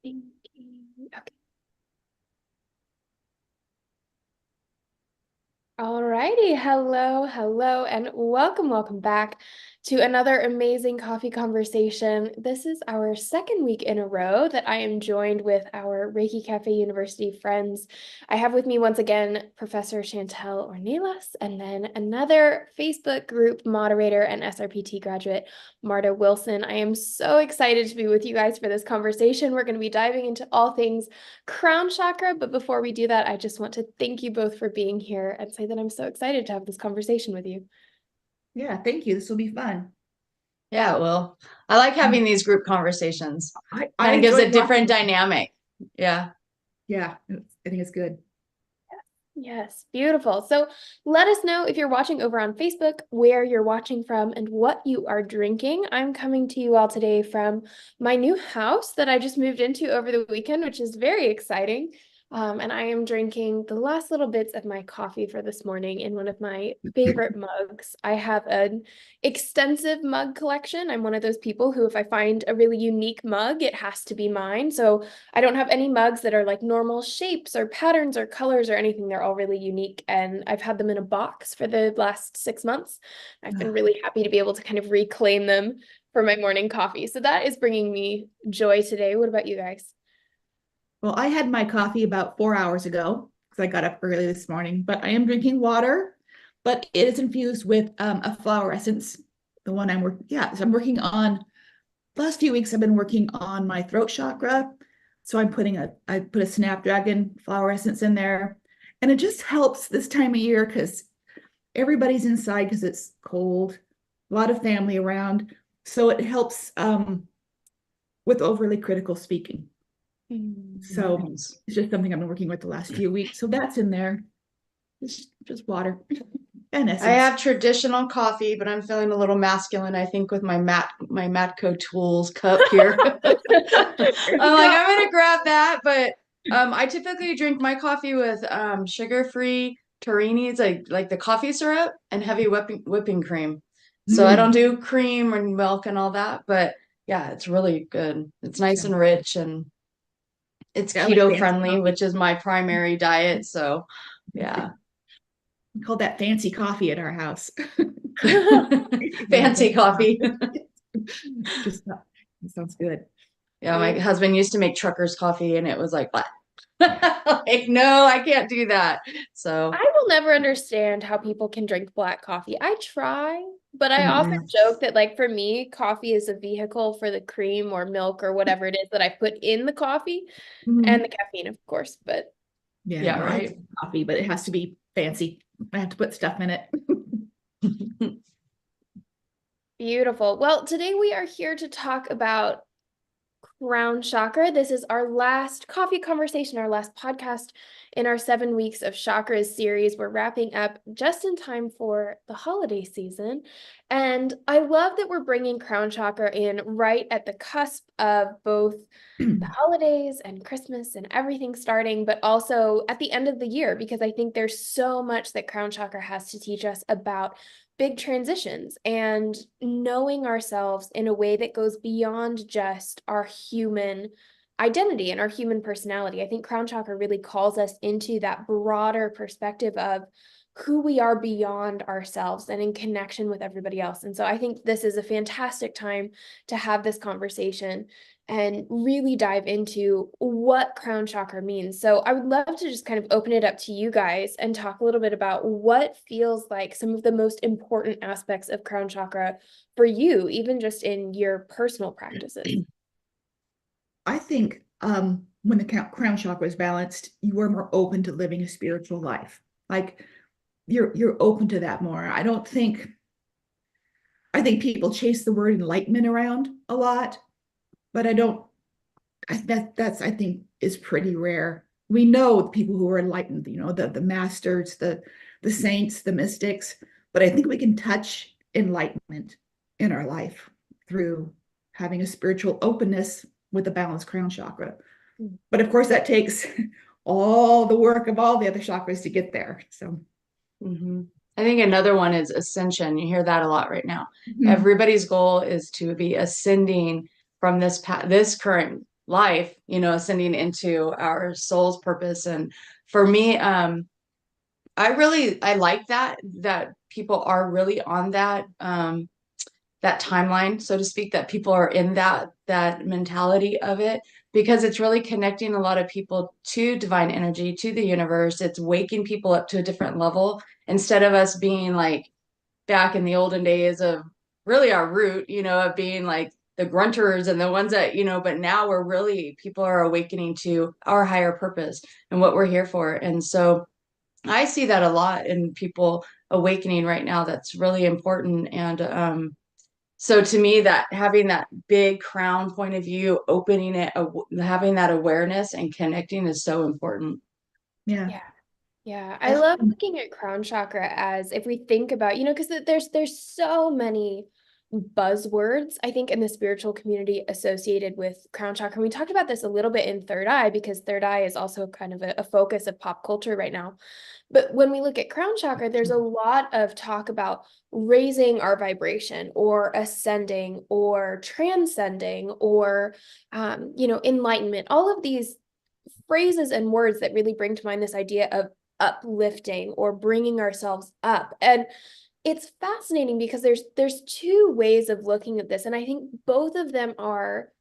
Thinking. Okay. Alrighty, hello, and welcome back to another amazing coffee conversation. This is our second week in a row that I am joined with our Reiki Cafe University friends. I have with me once again Professor Chantel Ornelas, and then another Facebook group moderator and SRPT graduate, Marta Wilson. I am so excited to be with you guys for this conversation. We're going to be diving into all things Crown Chakra, but before we do that, I just want to thank you both for being here and say that I'm so excited to have this conversation with you. Yeah, thank you. This will be fun. Yeah, well, I like having these group conversations. I Kind of gives enjoyed a different watching. dynamic. Yeah. Yeah, I think it's good. Yes, beautiful. So let us know if you're watching over on Facebook, where you're watching from, and what you are drinking. I'm coming to you all today from my new house that I just moved into over the weekend, which is very exciting. And I am drinking the last little bits of my coffee for this morning in one of my favorite mugs. I have an extensive mug collection. I'm one of those people who, if I find a really unique mug, it has to be mine. So I don't have any mugs that are like normal shapes or patterns or colors or anything. They're all really unique. And I've had them in a box for the last 6 months. I've been really happy to be able to kind of reclaim them for my morning coffee. So that is bringing me joy today. What about you guys? Well, I had my coffee about 4 hours ago because I got up early this morning, but I am drinking water, but it is infused with a flower essence. The one I'm working, yeah, so I'm working on. Last few weeks, I've been working on my throat chakra. So I put a snapdragon flower essence in there, and it just helps this time of year because everybody's inside because it's cold, a lot of family around. So it helps with overly critical speaking. So Nice. it's just something I've been working with the last few weeks. So that's in there. It's just water and I essence. have traditional coffee, but I'm feeling a little masculine, I think, with my Matco Tools cup here. I'm like, I'm gonna grab that, but I typically drink my coffee with sugar-free Torini. It's like the coffee syrup and heavy whipping cream. So I don't do cream and milk and all that, but yeah, it's really good. It's nice Yeah. and rich and it's Yeah, I like keto fancy friendly, coffee. which is my primary diet. So yeah. We call that fancy coffee at our house. Fancy coffee. Just it sounds good. Yeah, my husband used to make trucker's coffee and it was like, what? Like, no, I can't do that. So I will never understand how people can drink black coffee. I try, but I often mm-mm. joke that, like, for me, coffee is a vehicle for the cream or milk or whatever it is that I put in the coffee and the caffeine, of course. But Yeah, Yeah, no, I like right. coffee, but it has to be fancy. I have to put stuff in it. beautiful. Well, today we are here to talk about Crown Chakra. This is our last coffee conversation, our last podcast in our 7 weeks of chakras series. We're wrapping up just in time for the holiday season. And I love that we're bringing Crown Chakra in right at the cusp of both the holidays and Christmas and everything starting, but also at the end of the year, because I think there's so much that Crown Chakra has to teach us about big transitions and knowing ourselves in a way that goes beyond just our human identity and our human personality. I think Crown Chakra really calls us into that broader perspective of who we are beyond ourselves and in connection with everybody else. And so I think this is a fantastic time to have this conversation and really dive into what Crown Chakra means. So I would love to just kind of open it up to you guys and talk a little bit about what feels like some of the most important aspects of Crown Chakra for you, even just in your personal practices. I think when the crown chakra is balanced, you are more open to living a spiritual life. Like you're open to that more. I think people chase the word enlightenment around a lot, but I don't. That's I think is pretty rare. We know the people who are enlightened, the masters, the saints, the mystics, but I think we can touch enlightenment in our life through having a spiritual openness with a balanced crown chakra. But of course, that takes all the work of all the other chakras to get there. So, Mm-hmm. I think another one is ascension. You hear that a lot right now. mhm. Everybody's goal is to be ascending from this current life, ascending into our soul's purpose. And for me, I like that people are really on that timeline, so to speak, that people are in that mentality of it, because it's really connecting a lot of people to divine energy, to the universe. It's waking people up to a different level, instead of us being like back in the olden days of really our root, of being like the grunters and the ones that, but now people are awakening to our higher purpose and what we're here for. And so I see that a lot in people awakening right now. That's really important. And so to me, that having that big crown point of view, opening it, having that awareness and connecting is so important. Yeah. Yeah. Yeah, I love looking at crown chakra as, if we think about, because there's so many buzzwords, I think, in the spiritual community associated with crown chakra. And we talked about this a little bit in third eye, because third eye is also kind of a focus of pop culture right now. But when we look at crown chakra, there's a lot of talk about raising our vibration, or ascending, or transcending, or enlightenment, all of these phrases and words that really bring to mind this idea of uplifting or bringing ourselves up. And it's fascinating because there's two ways of looking at this, and I think both of them are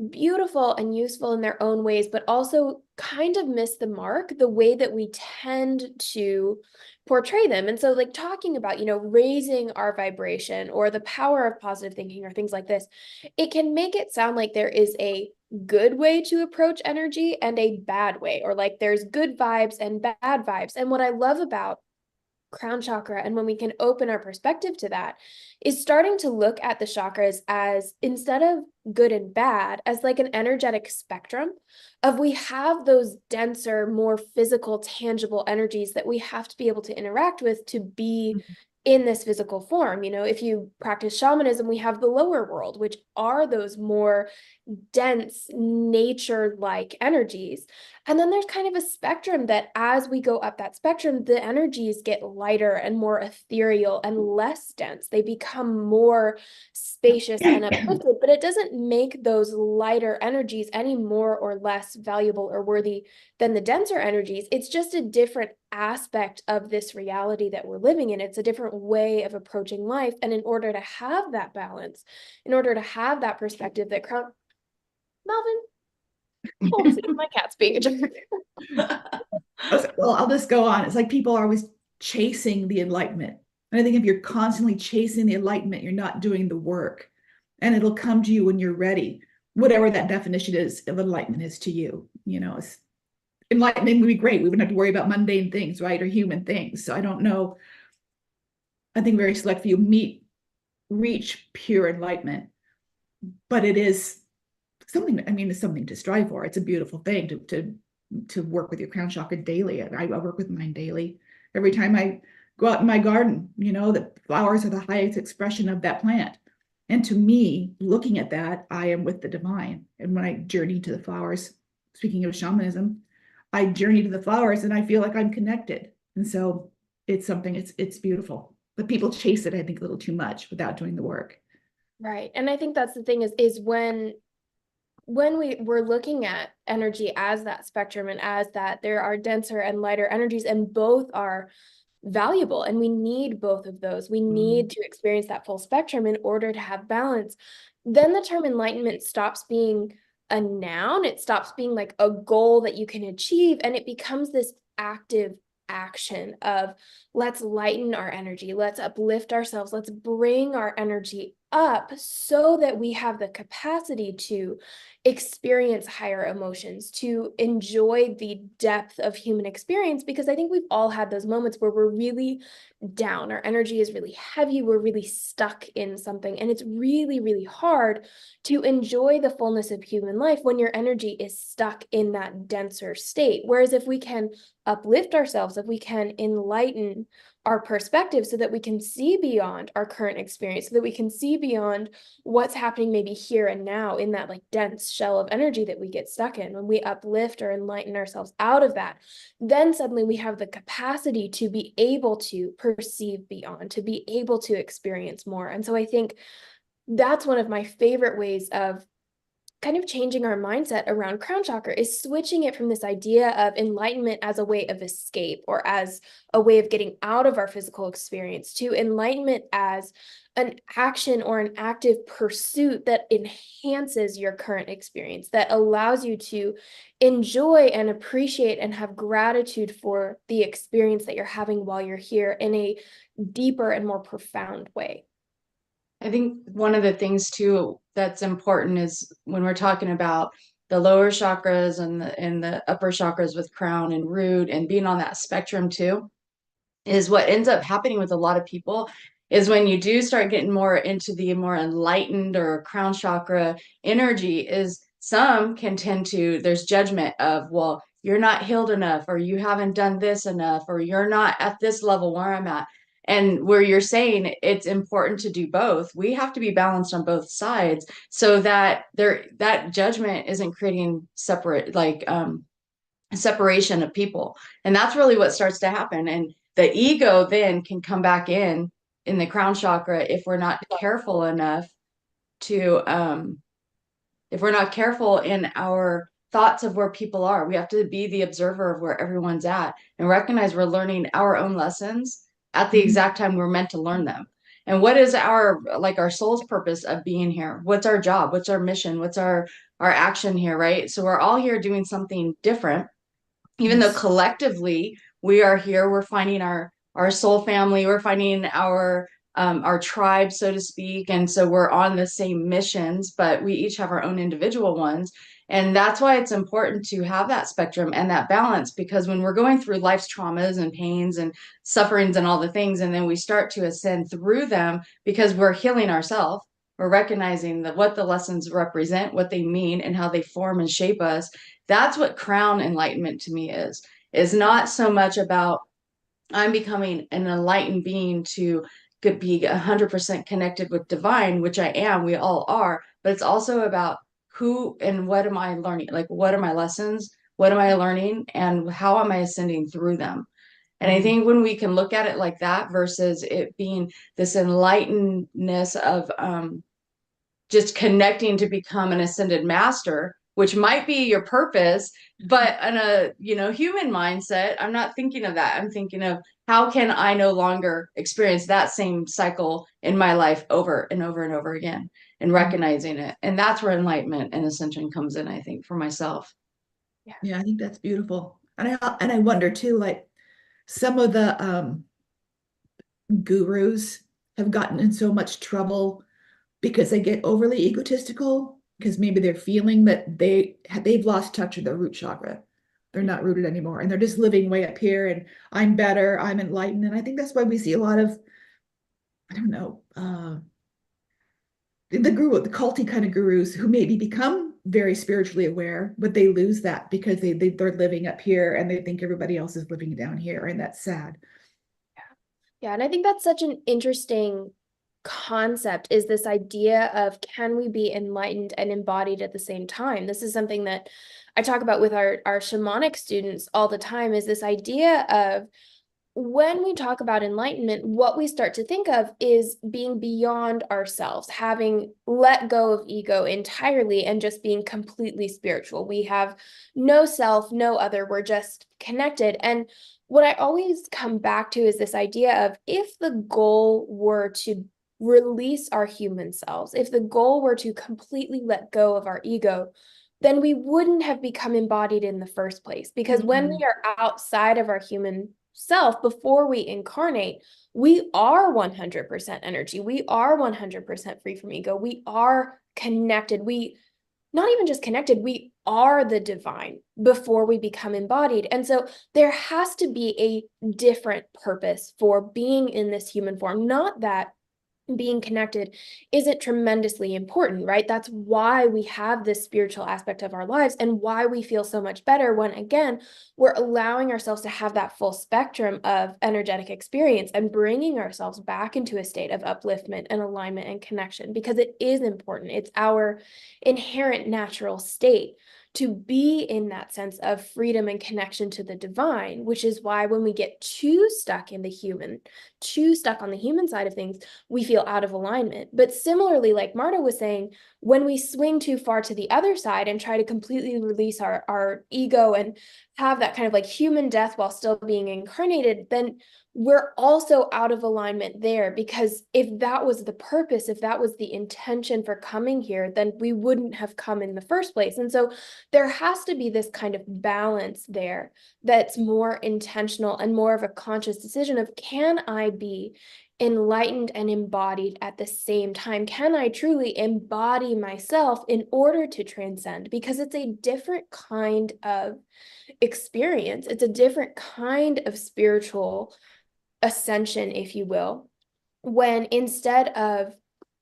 beautiful and useful in their own ways, but also kind of miss the mark the way that we tend to portray them. And so, like, talking about, raising our vibration, or the power of positive thinking, or things like this, it can make it sound like there is a good way to approach energy and a bad way, or like there's good vibes and bad vibes. And what I love about crown chakra, and when we can open our perspective to that, is starting to look at the chakras as, instead of good and bad, as like an energetic spectrum of, we have those denser, more physical, tangible energies that we have to be able to interact with to be in this physical form. If you practice shamanism, we have the lower world, which are those more dense nature-like energies. And then there's kind of a spectrum that, as we go up that spectrum, the energies get lighter and more ethereal and less dense. They become more spacious and uplifted, but it doesn't make those lighter energies any more or less valuable or worthy than the denser energies. It's just a different aspect of this reality that we're living in. It's a different way of approaching life. And in order to have that balance, in order to have that perspective that crown Melvin, hold please, my cat's being a jerk. Well, I'll just go on. It's like people are always chasing the enlightenment. And I think if you're constantly chasing the enlightenment, you're not doing the work. And it'll come to you when you're ready, whatever that definition is of enlightenment is to you. Enlightenment would be great. We wouldn't have to worry about mundane things, right? Or human things. So I don't know. I think very select few reach pure enlightenment, but it is something, it's something to strive for. It's a beautiful thing to work with your crown chakra daily. I work with mine daily. Every time I go out in my garden, the flowers are the highest expression of that plant. And to me, looking at that, I am with the divine. And when I journey to the flowers, speaking of shamanism, I journey to the flowers and I feel like I'm connected. And so it's something, it's beautiful. But people chase it, I think, a little too much without doing the work. Right. And I think that's the thing, is when we're looking at energy as that spectrum, and as that there are denser and lighter energies, and both are valuable, and we need both of those. We need to experience that full spectrum in order to have balance. Then the term enlightenment stops being a noun. It stops being like a goal that you can achieve, and it becomes this active action of, let's lighten our energy, let's uplift ourselves, let's bring our energy up so that we have the capacity to experience higher emotions, to enjoy the depth of human experience. Because I think we've all had those moments where we're really down, our energy is really heavy, we're really stuck in something, and it's really, really hard to enjoy the fullness of human life when your energy is stuck in that denser state. Whereas if we can uplift ourselves, if we can enlighten our perspective so that we can see beyond our current experience, so that we can see beyond what's happening maybe here and now in that like dense shell of energy that we get stuck in, when we uplift or enlighten ourselves out of that, then suddenly we have the capacity to be able to perceive beyond, to be able to experience more. And so I think that's one of my favorite ways of kind of changing our mindset around crown chakra, is switching it from this idea of enlightenment as a way of escape or as a way of getting out of our physical experience to enlightenment as an action or an active pursuit that enhances your current experience, that allows you to enjoy and appreciate and have gratitude for the experience that you're having while you're here in a deeper and more profound way. I think one of the things too that's important is when we're talking about the lower chakras and the upper chakras with crown and root and being on that spectrum too, is what ends up happening with a lot of people is when you do start getting more into the more enlightened or crown chakra energy, is some can tend to, there's judgment of, well, you're not healed enough, or you haven't done this enough, or you're not at this level where I'm at. And where you're saying it's important to do both, we have to be balanced on both sides so that that judgment isn't creating separation of people. And that's really what starts to happen. And the ego then can come back in the crown chakra if we're not careful enough to if we're not careful in our thoughts of where people are. We have to be the observer of where everyone's at and recognize we're learning our own lessons at the exact time we're meant to learn them. And what is our soul's purpose of being here? What's our job? What's our mission? What's our action here, right? So we're all here doing something different, even though collectively we are here. We're finding our soul family, we're finding our tribe, so to speak. And so we're on the same missions, but we each have our own individual ones. And that's why it's important to have that spectrum and that balance, because when we're going through life's traumas and pains and sufferings and all the things, and then we start to ascend through them because we're healing ourselves, we're recognizing that what the lessons represent, what they mean, and how they form and shape us. That's what crown enlightenment to me is not so much about I'm becoming an enlightened being to could be 100% connected with divine, which I am, we all are, but it's also about who and what am I learning? Like, what are my lessons? What am I learning? And how am I ascending through them? And I think when we can look at it like that versus it being this enlightenedness of just connecting to become an ascended master, which might be your purpose, but in a human mindset, I'm not thinking of that. I'm thinking of how can I no longer experience that same cycle in my life over and over and over again, and recognizing it. And that's where enlightenment and ascension comes in, I think, for myself. Yeah, I think that's beautiful. And I wonder too, like some of the gurus have gotten in so much trouble because they get overly egotistical, because maybe they're feeling that they've lost touch with their root chakra. They're not rooted anymore, and they're just living way up here. And I'm better, I'm enlightened, and I think that's why we see a lot of, I don't know, the culty kind of gurus who maybe become very spiritually aware, but they lose that because they're living up here and they think everybody else is living down here, and that's sad. Yeah, and I think that's such an interesting concept, is this idea of, can we be enlightened and embodied at the same time? This is something that I talk about with our shamanic students all the time, is this idea of, when we talk about enlightenment, what we start to think of is being beyond ourselves, having let go of ego entirely and just being completely spiritual. We have no self, no other, we're just connected. And what I always come back to is this idea of, if the goal were to release our human selves, if the goal were to completely let go of our ego, then we wouldn't have become embodied in the first place. Because when we are outside of our human self, before we incarnate, we are 100% energy. We are 100% free from ego. We are connected. We not even just connected, we are the divine before we become embodied. And so there has to be a different purpose for being in this human form. Not that being connected isn't tremendously important, right? That's why we have this spiritual aspect of our lives, and why we feel so much better when, again, we're allowing ourselves to have that full spectrum of energetic experience and bringing ourselves back into a state of upliftment and alignment and connection, because it is important. It's our inherent natural state to be in that sense of freedom and connection to the divine, which is why when we get too stuck on the human side of things, we feel out of alignment. But similarly, like Marta was saying, when we swing too far to the other side and try to completely release our ego and have that kind of like human death while still being incarnated, then we're also out of alignment there, because if that was the purpose, if that was the intention for coming here, then we wouldn't have come in the first place. And so there has to be this kind of balance there that's more intentional and more of a conscious decision of, can I be enlightened and embodied at the same time? Can I truly embody myself in order to transcend? Because it's a different kind of experience. It's a different kind of spiritual ascension, if you will, when instead of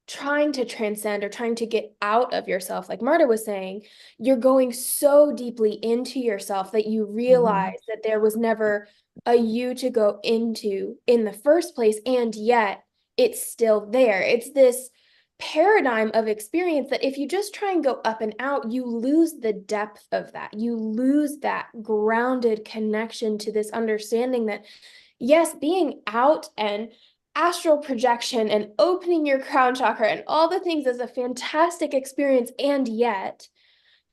trying to transcend or trying to get out of yourself, like Marta was saying, you're going so deeply into yourself that you realize that there was never a you to go into in the first place, and yet it's still there. It's this paradigm of experience that if you just try and go up and out, you lose the depth of that. You lose that grounded connection to this understanding that, yes, being out and astral projection and opening your crown chakra and all the things is a fantastic experience. And yet,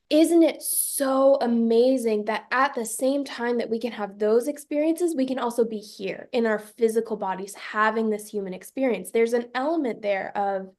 isn't it so amazing that at the same time that we can have those experiences, we can also be here in our physical bodies having this human experience? There's an element there of,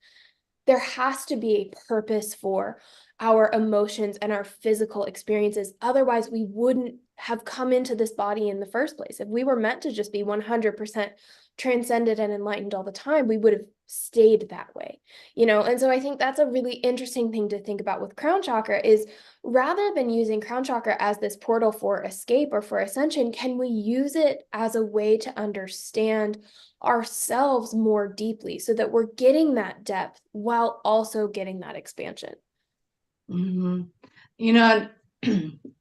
there has to be a purpose for our emotions and our physical experiences. Otherwise, we wouldn't have come into this body in the first place. If we were meant to just be 100% transcended and enlightened all the time, we would have stayed that way, And so I think that's a really interesting thing to think about with crown chakra is, rather than using crown chakra as this portal for escape or for ascension, can we use it as a way to understand ourselves more deeply so that we're getting that depth while also getting that expansion? Mm-hmm. You know,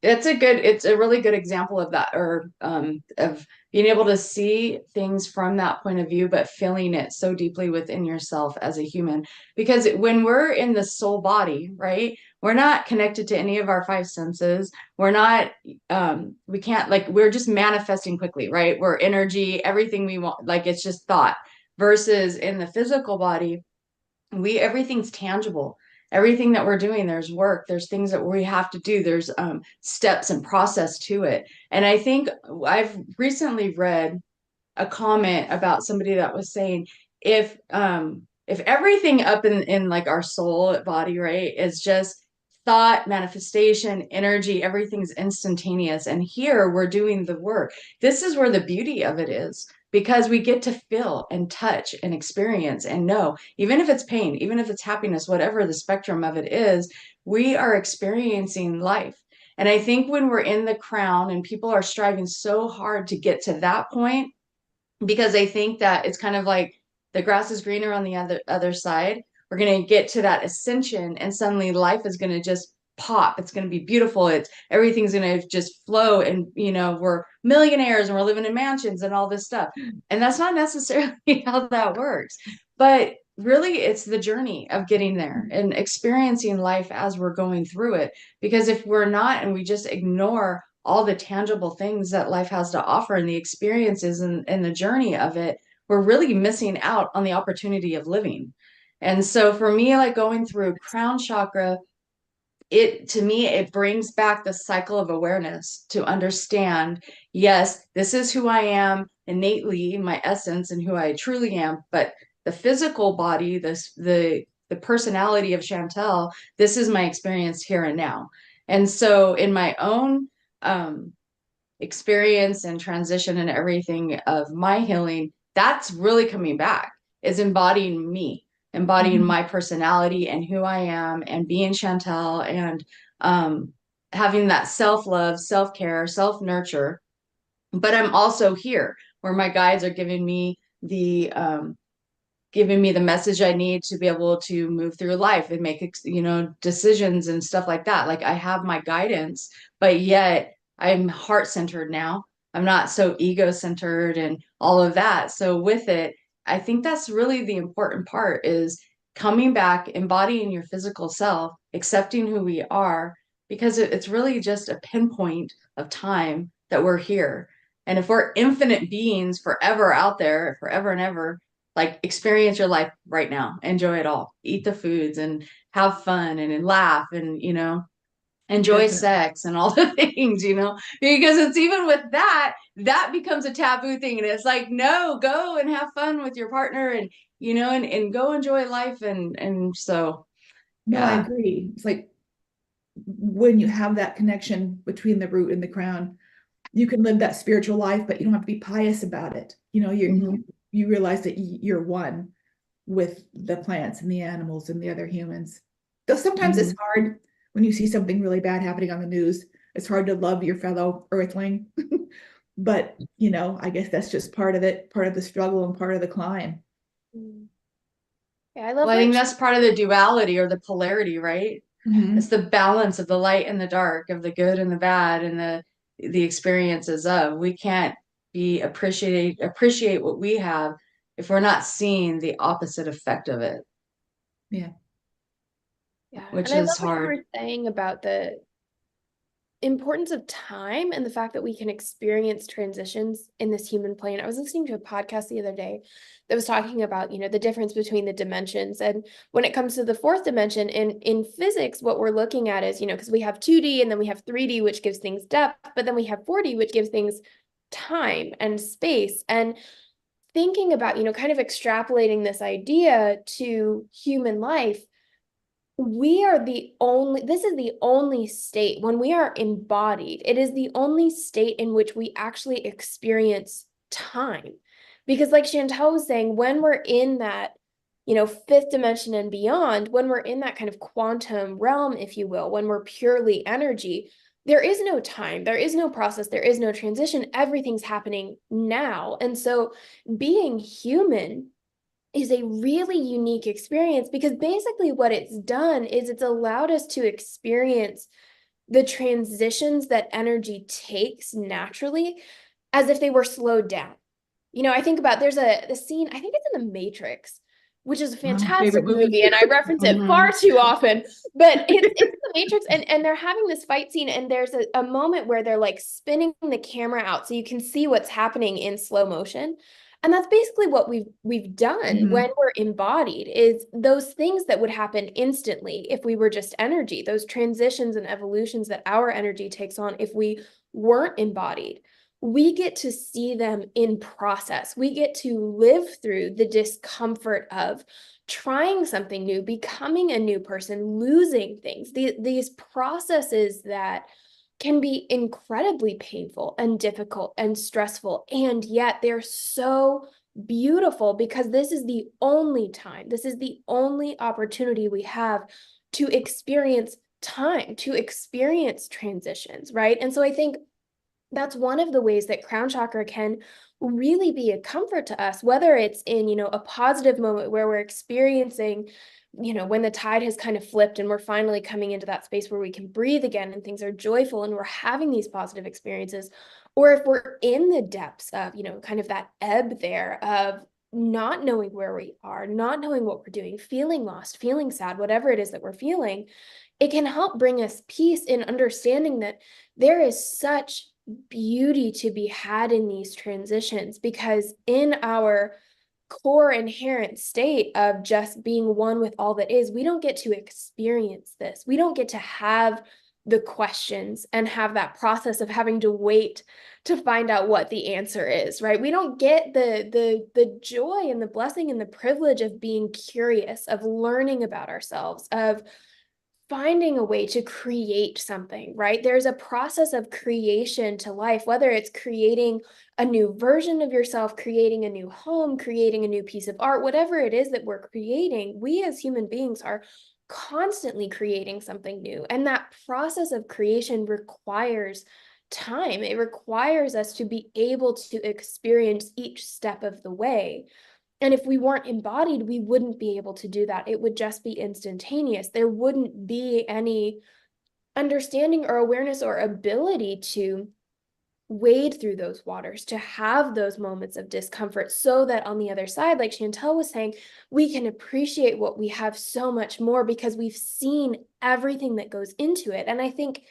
it's a really good example of that, or of being able to see things from that point of view, but feeling it so deeply within yourself as a human. Because when we're in the soul body, right, we're not connected to any of our five senses. We're not, we can't, like, we're just manifesting quickly, right? We're energy, everything we want, like, it's just thought. Versus in the physical body, everything's tangible. Everything that we're doing, there's work, there's things that we have to do, there's steps and process to it. And I think I've recently read a comment about somebody that was saying, if everything up in like our soul body, right, is just thought, manifestation, energy, everything's instantaneous, and here we're doing the work. This is where the beauty of it is, because we get to feel and touch and experience and know, even if it's pain, even if it's happiness, whatever the spectrum of it is, we are experiencing life. And I think when we're in the crown and people are striving so hard to get to that point, because they think that it's kind of like the grass is greener on the other side. We're going to get to that ascension, and suddenly life is going to just pop. It's going to be beautiful. Everything's going to just flow, and we're millionaires and we're living in mansions and all this stuff. And that's not necessarily how that works. But really, it's the journey of getting there and experiencing life as we're going through it. Because if we're not, and we just ignore all the tangible things that life has to offer and the experiences and the journey of it, we're really missing out on the opportunity of living. And so for me, like going through crown chakra, to me, it brings back the cycle of awareness to understand, yes, this is who I am innately, my essence, and who I truly am. But the physical body, the personality of Chantel, this is my experience here and now. And so in my own experience and transition and everything of my healing, that's really coming back, is embodying me, embodying my personality and who I am, and being Chantel, and having that self-love, self-care, self-nurture. But I'm also here where my guides are giving me the message I need to be able to move through life and make decisions and stuff like that. Like, I have my guidance, but yet I'm heart-centered now. I'm not so ego-centered and all of that. So with it, I think that's really the important part, is coming back, embodying your physical self, accepting who we are, because it's really just a pinpoint of time that we're here. And if we're infinite beings forever out there, forever and ever, like experience your life right now, enjoy it all, eat the foods and have fun and laugh and, enjoy Definitely. sex and all the things, because it's even with that, that becomes a taboo thing. And it's like, no, go and have fun with your partner and, and go enjoy life. And so, No, I yeah. agree. It's like when you have that connection between the root and the crown, you can live that spiritual life, but you don't have to be pious about it. Mhm. You realize that you're one with the plants and the animals and the other humans. Though sometimes it's Mhm. hard when you see something really bad happening on the news. It's hard to love your fellow earthling. But, I guess that's just part of it, part of the struggle and part of the climb. Mm. Yeah, I love Well, I think what that's part of the duality or the polarity, right? It's Mhm. the balance of the light and the dark, of the good and the bad, and the experiences of. We can't be appreciate what we have if we're not seeing the opposite effect of it, Yeah. yeah, and which I love is what you hard. were saying about the importance of time and the fact that we can experience transitions in this human plane. I was listening to a podcast the other day that was talking about, the difference between the dimensions. And when it comes to the fourth dimension in physics, what we're looking at is, because we have 2D and then we have 3D, which gives things depth, but then we have 4D, which gives things time and space. And thinking about, kind of extrapolating this idea to human life, this is the only state when we are embodied. It is the only state in which we actually experience time. Because like Chantel was saying, when we're in that, fifth dimension and beyond, when we're in that kind of quantum realm, if you will, when we're purely energy, there is no time, there is no process, there is no transition. Everything's happening now. And so being human is a really unique experience because basically what it's done is it's allowed us to experience the transitions that energy takes naturally as if they were slowed down. I think about there's a scene, I think it's in The Matrix, which is a My fantastic favorite movie. movie, and I reference it far Mhm. too often. But it's The Matrix, and they're having this fight scene, and there's a moment where they're like spinning the camera out so you can see what's happening in slow motion. And that's basically what we've done when Mhm. we're embodied, is those things that would happen instantly if we were just energy, those transitions and evolutions that our energy takes on if we weren't embodied. We get to see them in process. We get to live through the discomfort of trying something new, becoming a new person, losing things. These processes that can be incredibly painful and difficult and stressful, and yet they're so beautiful because this is the only time, this is the only opportunity we have to experience time, to experience transitions, right? And so I think that's one of the ways that crown chakra can really be a comfort to us, whether it's in, a positive moment where we're experiencing, when the tide has kind of flipped and we're finally coming into that space where we can breathe again and things are joyful and we're having these positive experiences, or if we're in the depths of, kind of that ebb there of not knowing where we are, not knowing what we're doing, feeling lost, feeling sad, whatever it is that we're feeling, it can help bring us peace in understanding that there is such beauty to be had in these transitions, because in our core inherent state of just being one with all that is, we don't get to experience this. We don't get to have the questions and have that process of having to wait to find out what the answer is, right? We don't get the joy and the blessing and the privilege of being curious, of learning about ourselves, of finding a way to create something, right? There's a process of creation to life, whether it's creating a new version of yourself, creating a new home, creating a new piece of art, whatever it is that we're creating, we as human beings are constantly creating something new. And that process of creation requires time. It requires us to be able to experience each step of the way. And if we weren't embodied, we wouldn't be able to do that. It would just be instantaneous. There wouldn't be any understanding or awareness or ability to wade through those waters, to have those moments of discomfort, so that on the other side, like Chantel was saying, we can appreciate what we have so much more because we've seen everything that goes into it. And I think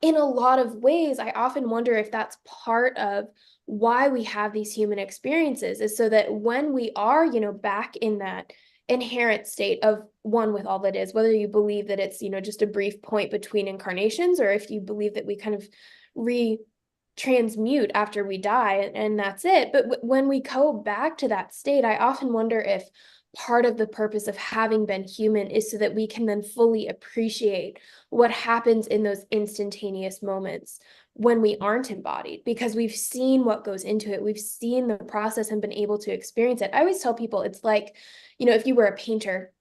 in a lot of ways, I often wonder if that's part of why we have these human experiences, is so that when we are, you know, back in that inherent state of one with all that is, whether you believe that it's, you know, just a brief point between incarnations, or if you believe that we kind of transmute after we die and that's it. But when we go back to that state, I often wonder if part of the purpose of having been human is so that we can then fully appreciate what happens in those instantaneous moments when we aren't embodied, because we've seen what goes into it. We've seen the process and been able to experience it. I always tell people it's like, you know, if you were a painter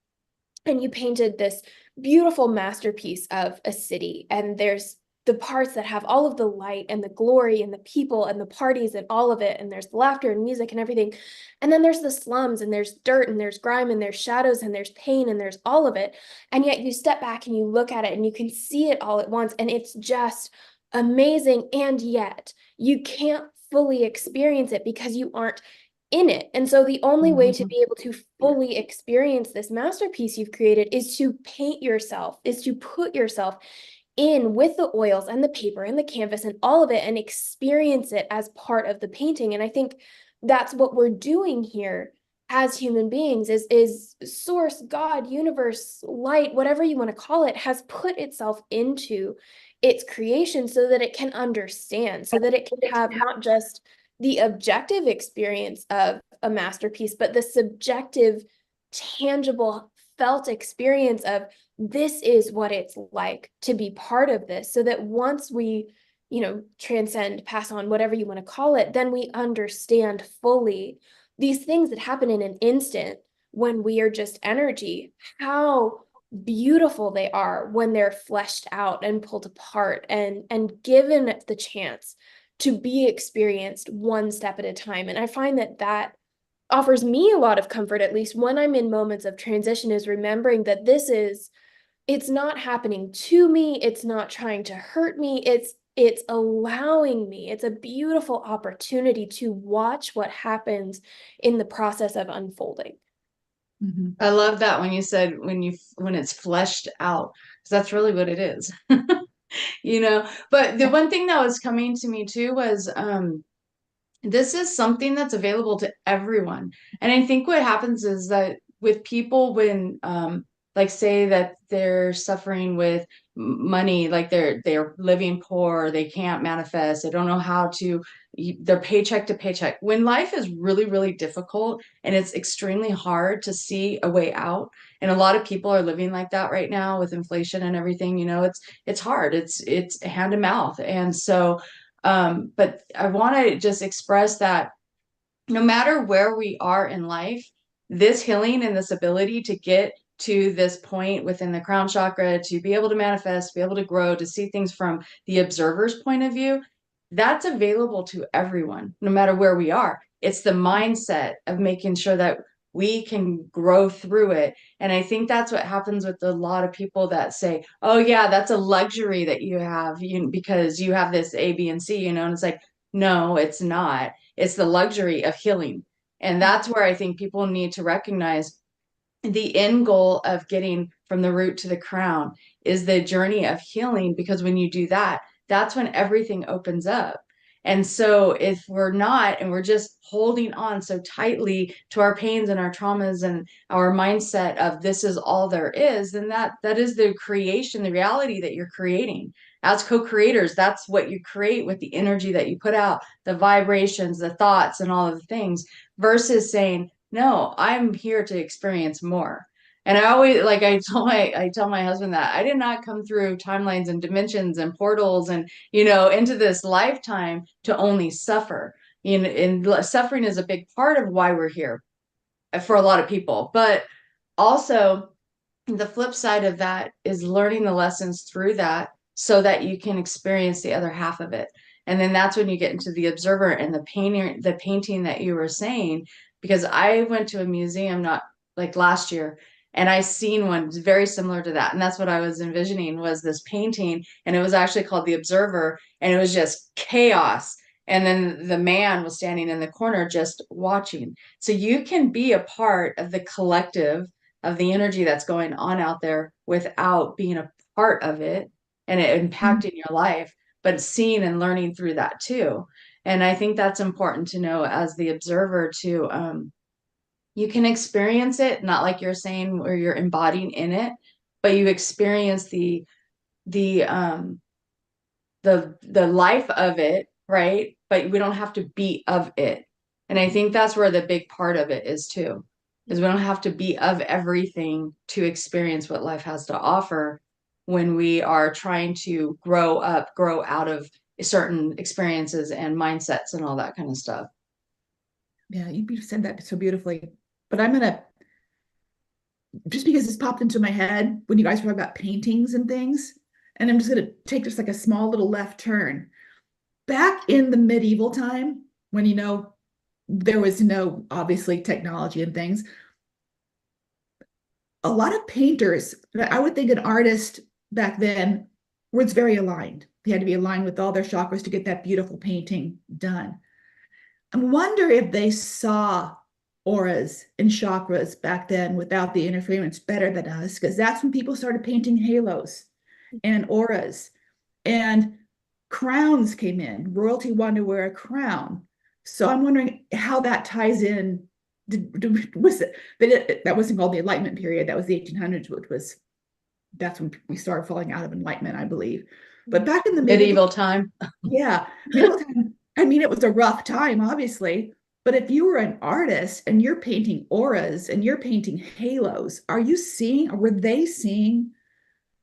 and you painted this beautiful masterpiece of a city, and there's the parts that have all of the light and the glory and the people and the parties and all of it, and there's the laughter and music and everything, and then there's the slums and there's dirt and there's grime and there's shadows and there's pain and there's all of it, and yet you step back and you look at it and you can see it all at once, and it's just amazing, and yet you can't fully experience it because you aren't in it. And so the only way to be able to fully experience this masterpiece you've created is to paint yourself, is to put yourself in with the oils and the paper and the canvas and all of it, and experience it as part of the painting. And I think that's what we're doing here as human beings, is source, God, universe, light, whatever you want to call it, has put itself into its creation so that it can understand, so that it can have not just the objective experience of a masterpiece, but the subjective, tangible, felt experience of, this is what it's like to be part of this, so that once we, you know, transcend, pass on, whatever you want to call it, then we understand fully these things that happen in an instant when we are just energy, how beautiful they are when they're fleshed out and pulled apart and given the chance to be experienced one step at a time. And I find that that offers me a lot of comfort, at least when I'm in moments of transition, is remembering that it's not happening to me. It's not trying to hurt me. It's allowing me. It's a beautiful opportunity to watch what happens in the process of unfolding. I love that when you said when it's fleshed out, because that's really what it is. You know, but the one thing that was coming to me too was this is something that's available to everyone. And I think what happens is that with people, when like say that they're suffering with money, like they're living poor, they can't manifest, they don't know how to, they're paycheck to paycheck. When life is really, really difficult and it's extremely hard to see a way out, and a lot of people are living like that right now with inflation and everything, you know, it's hard. It's hand to mouth. And so but I want to just express that no matter where we are in life, this healing and this ability to get to this point within the crown chakra, to be able to manifest, be able to grow, to see things from the observer's point of view, that's available to everyone, no matter where we are. It's the mindset of making sure that we can grow through it. And I think that's what happens with a lot of people that say, oh yeah, that's a luxury that you have, because you have this A, B, and C, you know, and it's like, no, it's not. It's the luxury of healing. And that's where I think people need to recognize the end goal of getting from the root to the crown is the journey of healing, because when you do that, that's when everything opens up. And so if we're not, and we're just holding on so tightly to our pains and our traumas and our mindset of this is all there is, then that is the creation, the reality that you're creating. As co-creators, that's what you create with the energy that you put out, the vibrations, the thoughts, and all of the things, versus saying, no, I'm here to experience more. And I always, like I tell my husband that I did not come through timelines and dimensions and portals and, you know, into this lifetime to only suffer. And suffering is a big part of why we're here for a lot of people. But also the flip side of that is learning the lessons through that so that you can experience the other half of it. And then that's when you get into the observer and the painting that you were saying, because I went to a museum not like last year, and I seen one very similar to that. And that's what I was envisioning, was this painting, and it was actually called The Observer, and it was just chaos. And then the man was standing in the corner just watching. So you can be a part of the collective of the energy that's going on out there without being a part of it and it impacting your life, but seeing and learning through that too. And I think that's important to know as the observer to you can experience it, not like you're saying where you're embodying in it, but you experience the the life of it, right? But we don't have to be of it. And I think that's where the big part of it is too, is we don't have to be of everything to experience what life has to offer when we are trying to grow up, grow out of certain experiences and mindsets and all that kind of stuff. Yeah, you said that so beautifully. But I'm gonna, just because this popped into my head when you guys were talking about paintings and things, and I'm just gonna take just like a small little left turn. Back in the medieval time, when there was no obviously technology and things, a lot of painters, I would think an artist back then was very aligned. They had to be aligned with all their chakras to get that beautiful painting done. I wonder if they saw auras and chakras back then without the interference better than us, because that's when people started painting halos and auras and crowns came in. Royalty wanted to wear a crown. So I'm wondering how that ties in. Was it that wasn't called the Enlightenment period? That was the 1800s, that's when we started falling out of enlightenment, I believe. But back in the Medieval time. yeah, medieval time, I mean, it was a rough time, obviously. But if you were an artist and you're painting auras and you're painting halos, are you seeing, or were they seeing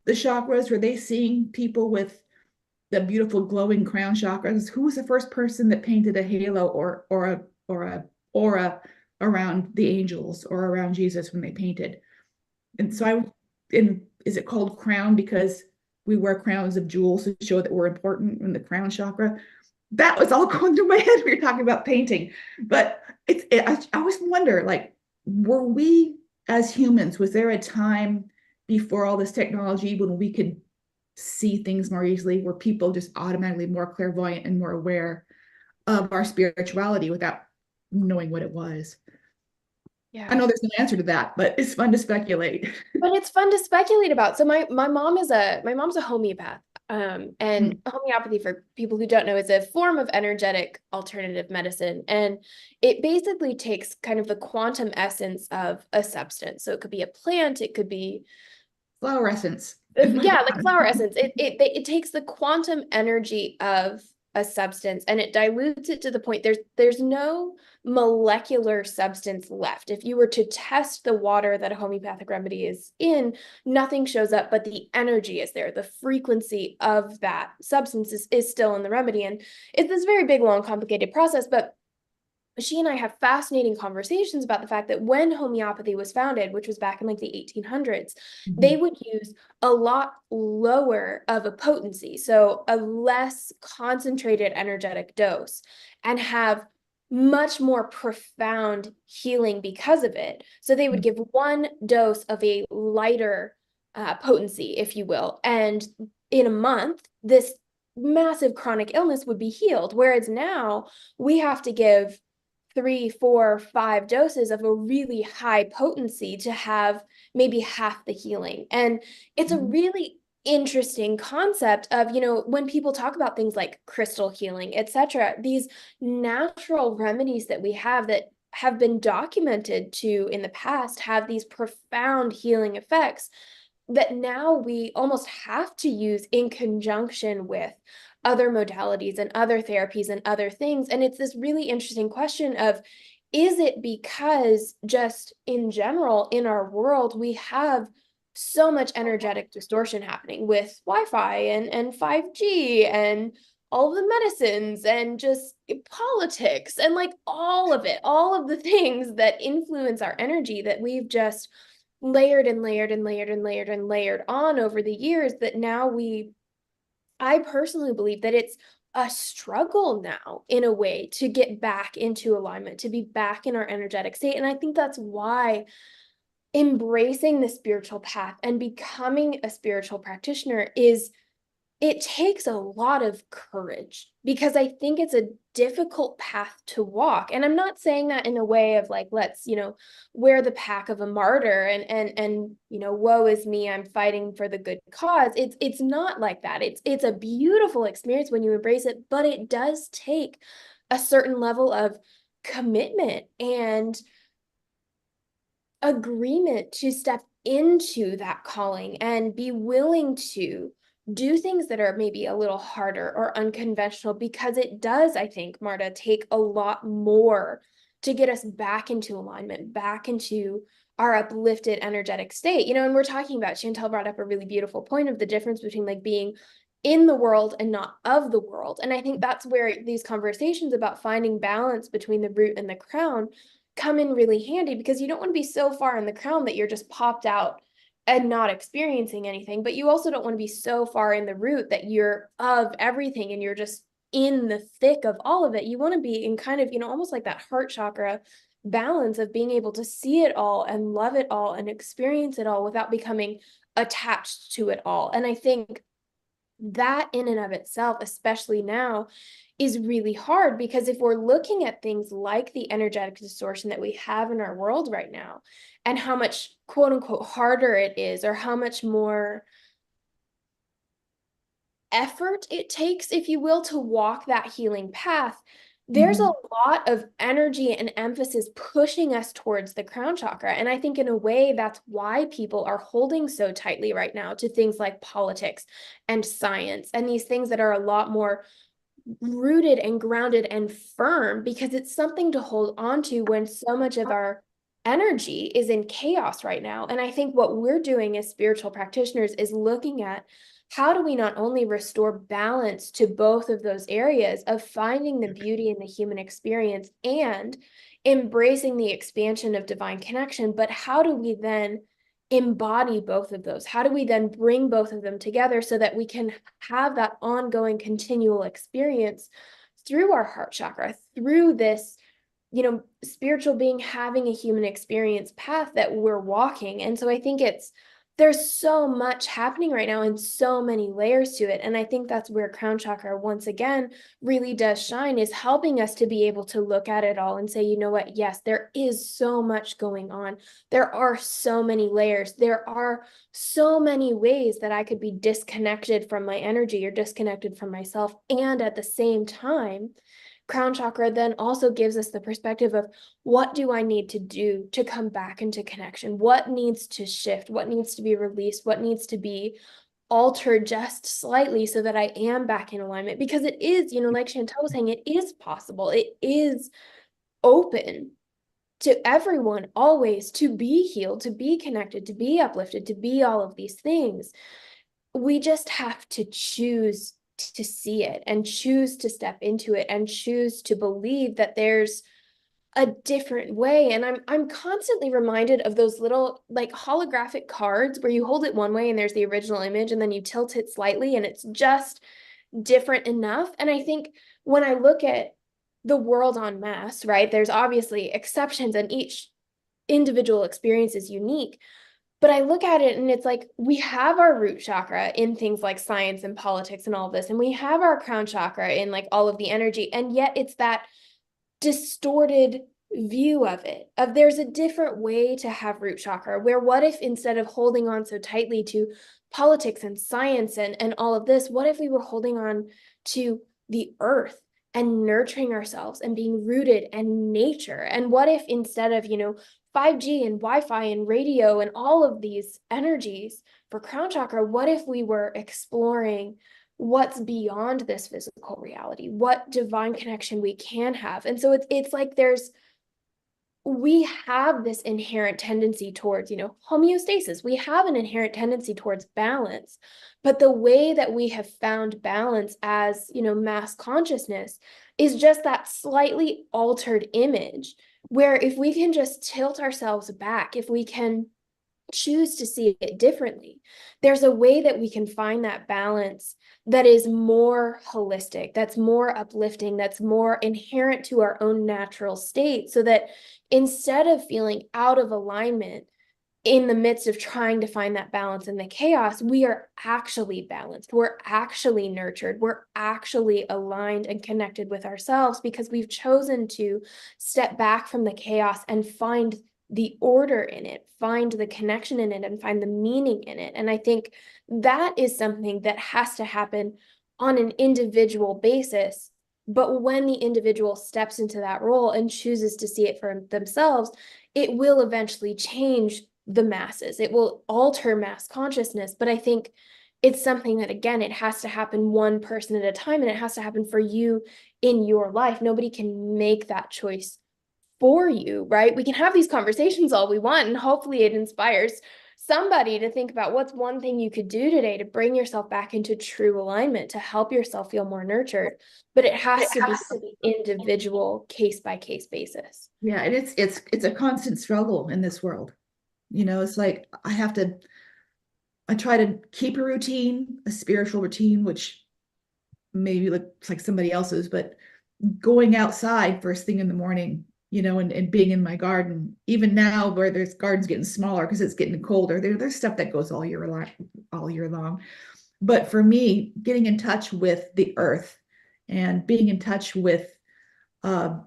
the chakras? Were they seeing people with the beautiful glowing crown chakras? Who was the first person that painted a halo or a aura around the angels or around Jesus when they painted? And so is it called crown because we wear crowns of jewels to show that we're important in the crown chakra? That was all going through my head when you're talking about painting. But I always wonder, like, were we as humans, was there a time before all this technology when we could see things more easily? Were people just automatically more clairvoyant and more aware of our spirituality without knowing what it was? I Yeah. know there's no answer to that, but it's fun to speculate. But it's fun to speculate about. So my mom's a homeopath. And homeopathy, for people who don't know, is a form of energetic alternative medicine. And it basically takes kind of the quantum essence of a substance. So it could be a plant, it could be Flower essence. yeah, like flower essence. It takes the quantum energy of a substance and it dilutes it to the point there's no molecular substance left. If you were to test the water that a homeopathic remedy is in, nothing shows up, but the energy is there. The frequency of that substance is still in the remedy. And it's this very big, long, complicated process, but she and I have fascinating conversations about the fact that when homeopathy was founded, which was back in like the 1800s, they would use a lot lower of a potency, so a less concentrated energetic dose, and have much more profound healing because of it. So they would give one dose of a lighter potency, if you will, and in a month, this massive chronic illness would be healed. Whereas now we have to give 3, 4, 5 doses of a really high potency to have maybe half the healing. And it's a really interesting concept of, when people talk about things like crystal healing, etc., these natural remedies that we have that have been documented to in the past have these profound healing effects that now we almost have to use in conjunction with other modalities and other therapies and other things. And it's this really interesting question of, is it because just in general in our world, we have so much energetic distortion happening with Wi-Fi and 5G and all of the medicines and just politics and like all of it, all of the things that influence our energy that we've just layered and layered and layered and layered and layered on over the years, that now I personally believe that it's a struggle now in a way to get back into alignment, to be back in our energetic state. And I think that's why embracing the spiritual path and becoming a spiritual practitioner is it takes a lot of courage, because I think it's a difficult path to walk. And I'm not saying that in a way of like, let's, wear the pack of a martyr and woe is me, I'm fighting for the good cause. It's not like that. It's a beautiful experience when you embrace it, but it does take a certain level of commitment and agreement to step into that calling and be willing to do things that are maybe a little harder or unconventional, because it does, I think, Marta, take a lot more to get us back into alignment, back into our uplifted energetic state. And we're talking about, Chantel brought up a really beautiful point of the difference between like being in the world and not of the world. And I think that's where these conversations about finding balance between the root and the crown come in really handy, because you don't want to be so far in the crown that you're just popped out and not experiencing anything, but you also don't want to be so far in the root that you're of everything and you're just in the thick of all of it. You want to be in kind of, almost like that heart chakra balance of being able to see it all and love it all and experience it all without becoming attached to it all. And I think that in and of itself, especially now, is really hard, because if we're looking at things like the energetic distortion that we have in our world right now, and how much quote unquote harder it is, or how much more effort it takes, if you will, to walk that healing path, there's a lot of energy and emphasis pushing us towards the crown chakra. And I think in a way, that's why people are holding so tightly right now to things like politics and science and these things that are a lot more rooted and grounded and firm, because it's something to hold on to when so much of our energy is in chaos right now. And I think what we're doing as spiritual practitioners is looking at how do we not only restore balance to both of those areas of finding the beauty in the human experience and embracing the expansion of divine connection, but how do we then embody both of those? How do we then bring both of them together so that we can have that ongoing continual experience through our heart chakra, through this, spiritual being having a human experience path that we're walking? And so I think there's so much happening right now and so many layers to it. And I think that's where crown chakra, once again, really does shine, is helping us to be able to look at it all and say, you know what, yes, there is so much going on. There are so many layers. There are so many ways that I could be disconnected from my energy or disconnected from myself. And at the same time, crown chakra then also gives us the perspective of, what do I need to do to come back into connection? What needs to shift? What needs to be released? What needs to be altered just slightly so that I am back in alignment? Because it is, like Chantel was saying, it is possible. It is open to everyone always to be healed, to be connected, to be uplifted, to be all of these things. We just have to choose to see it and choose to step into it and choose to believe that there's a different way. And I'm constantly reminded of those little like holographic cards where you hold it one way and there's the original image, and then you tilt it slightly and it's just different enough. And I think when I look at the world en masse, right, there's obviously exceptions and each individual experience is unique. But I look at it and it's like, we have our root chakra in things like science and politics and all this, and we have our crown chakra in like all of the energy. And yet it's that distorted view of it, of there's a different way to have root chakra, where what if instead of holding on so tightly to politics and science and all of this, what if we were holding on to the earth and nurturing ourselves and being rooted in nature? And what if instead of 5G and Wi-Fi and radio and all of these energies for crown chakra, what if we were exploring what's beyond this physical reality, what divine connection we can have? And so it's like we have this inherent tendency towards, homeostasis. We have an inherent tendency towards balance, but the way that we have found balance as, mass consciousness is just that slightly altered image, where if we can just tilt ourselves back, if we can choose to see it differently, there's a way that we can find that balance that is more holistic, that's more uplifting, that's more inherent to our own natural state, so that instead of feeling out of alignment, in the midst of trying to find that balance in the chaos, we are actually balanced. We're actually nurtured. We're actually aligned and connected with ourselves because we've chosen to step back from the chaos and find the order in it, find the connection in it, and find the meaning in it. And I think that is something that has to happen on an individual basis. But when the individual steps into that role and chooses to see it for themselves, it will eventually change the masses. It will alter mass consciousness. But I think it's something that, again, it has to happen one person at a time, and it has to happen for you in your life. Nobody can make that choice for you, right? We can have these conversations all we want, and hopefully it inspires somebody to think about what's one thing you could do today to bring yourself back into true alignment, to help yourself feel more nurtured. But it has to be individual, case by case basis. Yeah, and it's a constant struggle in this world. It's like I try to keep a routine, a spiritual routine, which maybe looks like somebody else's, but going outside first thing in the morning, and being in my garden, even now where there's gardens getting smaller because it's getting colder, there's stuff that goes all year long. But for me, getting in touch with the earth and being in touch with uh,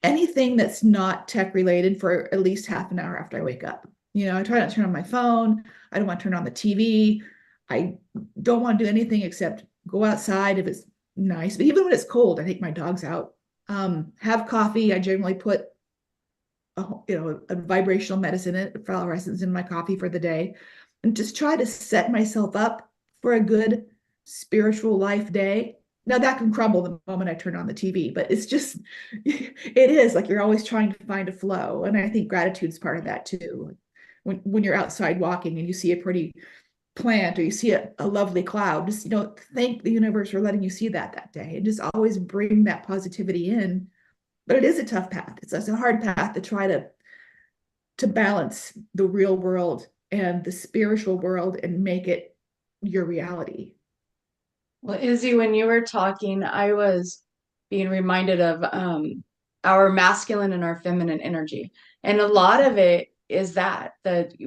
anything that's not tech related for at least half an hour after I wake up. I try not to turn on my phone. I don't want to turn on the TV. I don't want to do anything except go outside if it's nice. But even when it's cold, I take my dogs out. Have coffee. I generally put a vibrational medicine, a flower essence in my coffee for the day, and just try to set myself up for a good spiritual life day. Now that can crumble the moment I turn on the TV, but it's just, it is like you're always trying to find a flow. And I think gratitude's part of that too. When you're outside walking and you see a pretty plant or you see a lovely cloud, just, thank the universe for letting you see that day, and just always bring that positivity in. But it is a tough path. It's a hard path to try to balance the real world and the spiritual world and make it your reality. Well, Izzy, when you were talking, I was being reminded of our masculine and our feminine energy. And a lot of it is that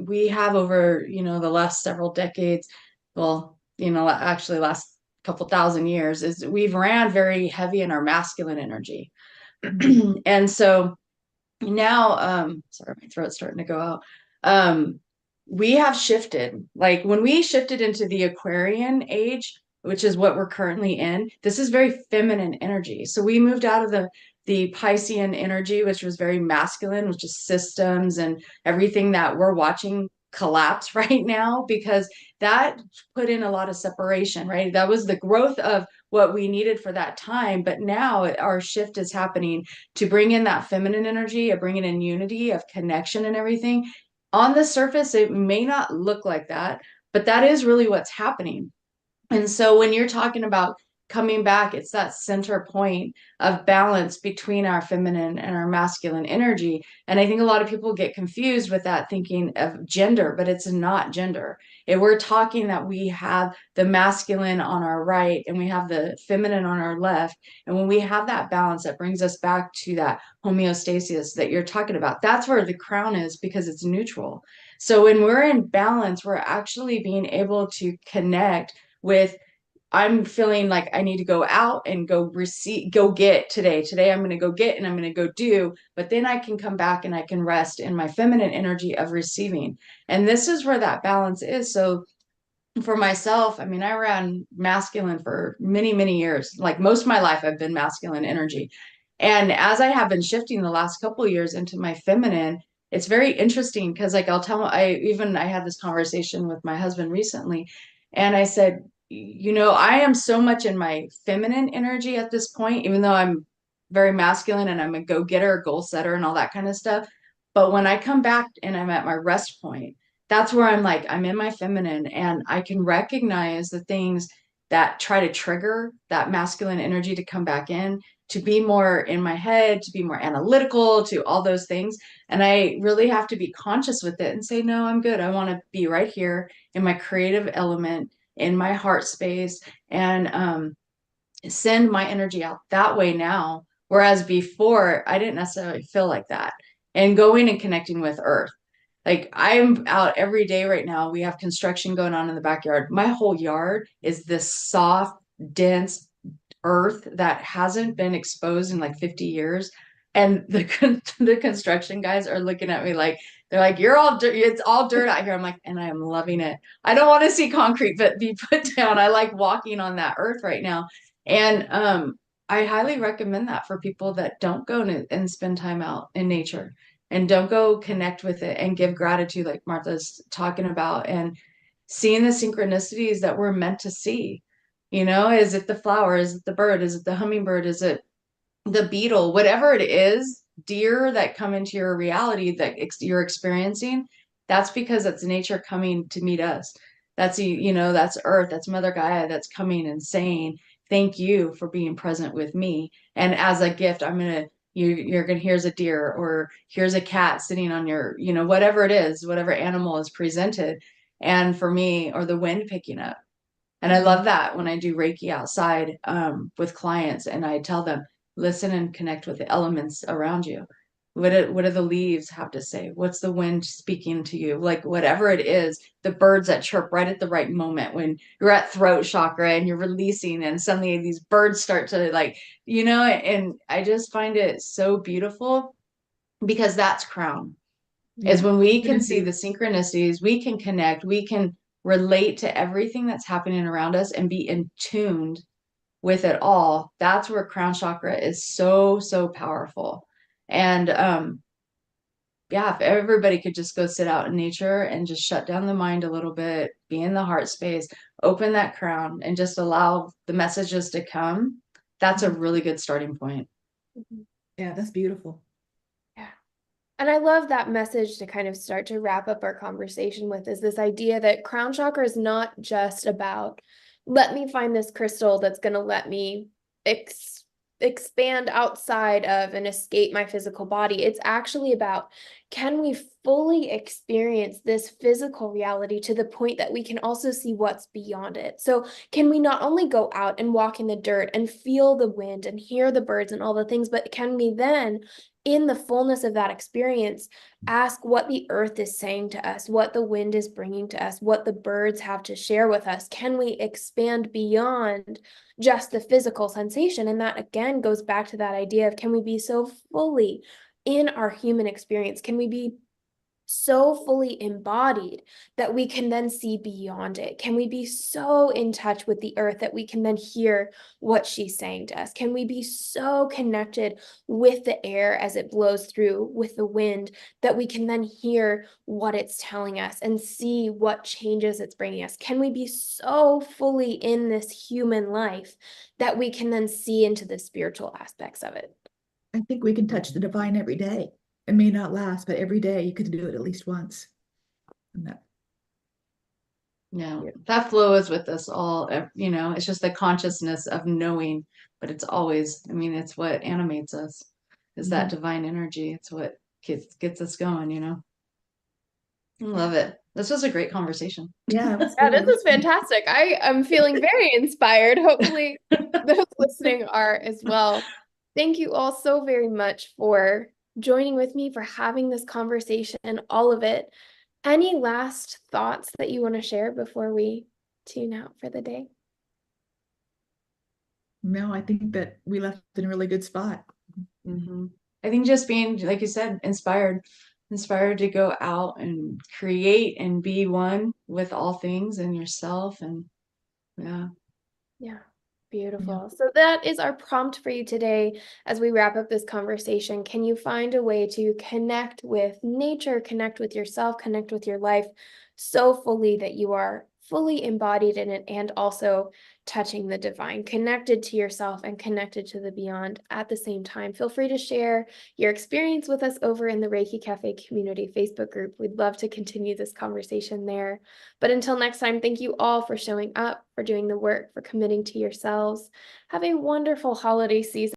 we have over, the last several decades, well, actually last couple thousand years, is we've ran very heavy in our masculine energy. And so now, sorry, my throat's starting to go out. We have shifted. Like when we shifted into the Aquarian age, which is what we're currently in, this is very feminine energy. So we moved out of the Piscean energy, which was very masculine, which is systems and everything that we're watching collapse right now, because that put in a lot of separation, right? That was the growth of what we needed for that time. But now our shift is happening to bring in that feminine energy, of bringing in unity, of connection and everything. On the surface, it may not look like that, but that is really what's happening. And so when you're talking about coming back, it's that center point of balance between our feminine and our masculine energy. And I think a lot of people get confused with that, thinking of gender, but it's not gender. If we're talking that we have the masculine on our right and we have the feminine on our left, and when we have that balance, that brings us back to that homeostasis that you're talking about. That's where the crown is, because it's neutral. So when we're in balance, we're actually being able to connect with, I'm feeling like I need to go out and go receive, go get today. Today I'm going to go get and I'm going to go do, but then I can come back and I can rest in my feminine energy of receiving. And this is where that balance is. So for myself, I mean, I ran masculine for many, many years. Like most of my life, I've been masculine energy. And as I have been shifting the last couple of years into my feminine, it's very interesting because like I had this conversation with my husband recently, and I said, I am so much in my feminine energy at this point, even though I'm very masculine and I'm a go-getter, goal setter, and all that kind of stuff. But when I come back and I'm at my rest point, that's where I'm like, I'm in my feminine and I can recognize the things that try to trigger that masculine energy to come back in, to be more in my head, to be more analytical, to all those things. And I really have to be conscious with it and say, no, I'm good. I want to be right here in my creative element, in my heart space, and send my energy out that way now. Whereas before, I didn't necessarily feel like that. And going and connecting with earth. Like I'm out every day right now. We have construction going on in the backyard. My whole yard is this soft, dense earth that hasn't been exposed in like 50 years. And the construction guys are looking at me like they're like, "You're all dirt. It's all dirt out here." I'm like, and I am loving it. I don't want to see concrete but be put down. I like walking on that earth right now. And I highly recommend that for people that don't go and spend time out in nature and don't go connect with it and give gratitude like Martha's talking about, and seeing the synchronicities that we're meant to see. Is it the flower? Is it the bird? Is it the hummingbird? Is it the beetle? Whatever it is, deer that come into your reality that you're experiencing, that's because it's nature coming to meet us. That's Earth, that's Mother Gaia that's coming and saying, thank you for being present with me. And as a gift, you're gonna, here's a deer, or here's a cat sitting on your, whatever it is, whatever animal is presented. And for me, or the wind picking up. And I love that when I do Reiki outside with clients, and I tell them, listen and connect with the elements around you. What do the leaves have to say? What's the wind speaking to you? Like whatever it is, the birds that chirp right at the right moment when you're at throat chakra and you're releasing, and suddenly these birds start to and I just find it so beautiful, because that's crown, is Yeah. when we It can is see the synchronicities, we can connect, we can relate to everything that's happening around us and be in tuned with it all. That's where crown chakra is so, so powerful. And yeah, if everybody could just go sit out in nature and just shut down the mind a little bit, be in the heart space, open that crown, and just allow the messages to come, that's a really good starting point. Mhm. Yeah, that's beautiful. Yeah. And I love that message to kind of start to wrap up our conversation with, is this idea that crown chakra is not just about, let me find this crystal that's going to let me expand outside of and escape my physical body. It's actually about, can we fully experience this physical reality to the point that we can also see what's beyond it? So can we not only go out and walk in the dirt and feel the wind and hear the birds and all the things, but can we then, in the fullness of that experience, ask what the earth is saying to us, what the wind is bringing to us, what the birds have to share with us? Can we expand beyond just the physical sensation? And that again goes back to that idea of, can we be so fully in our human experience? Can we be so fully embodied that we can then see beyond it? Can we be so in touch with the earth that we can then hear what she's saying to us? Can we be so connected with the air as it blows through, with the wind, that we can then hear what it's telling us and see what changes it's bringing us? Can we be so fully in this human life that we can then see into the spiritual aspects of it? I think we can touch the divine every day. It may not last, but every day you could do it at least once. And that, Yeah, yeah. that flow is with us all. It's just the consciousness of knowing, but it's always, it's what animates us, is that divine energy. It's what gets us going. I love it. This was a great conversation. Yeah, it was Yeah, good. this is fantastic. I am feeling very inspired. Hopefully, those listening are as well. Thank you all so very much for joining with me, for having this conversation, all of it. Any last thoughts that you want to share before we tune out for the day? No, I think that we left in a really good spot. Hmm. I think just being, like you said, inspired to go out and create and be one with all things and yourself. And yeah. Yeah, Yeah. beautiful. So that is our prompt for you today as we wrap up this conversation. Can you find a way to connect with nature, connect with yourself, connect with your life so fully that you are fully embodied in it, and also touching the divine, connected to yourself and connected to the beyond at the same time? Feel free to share your experience with us over in the Reiki Cafe community Facebook group. We'd love to continue this conversation there. But until next time, thank you all for showing up, for doing the work, for committing to yourselves. Have a wonderful holiday season.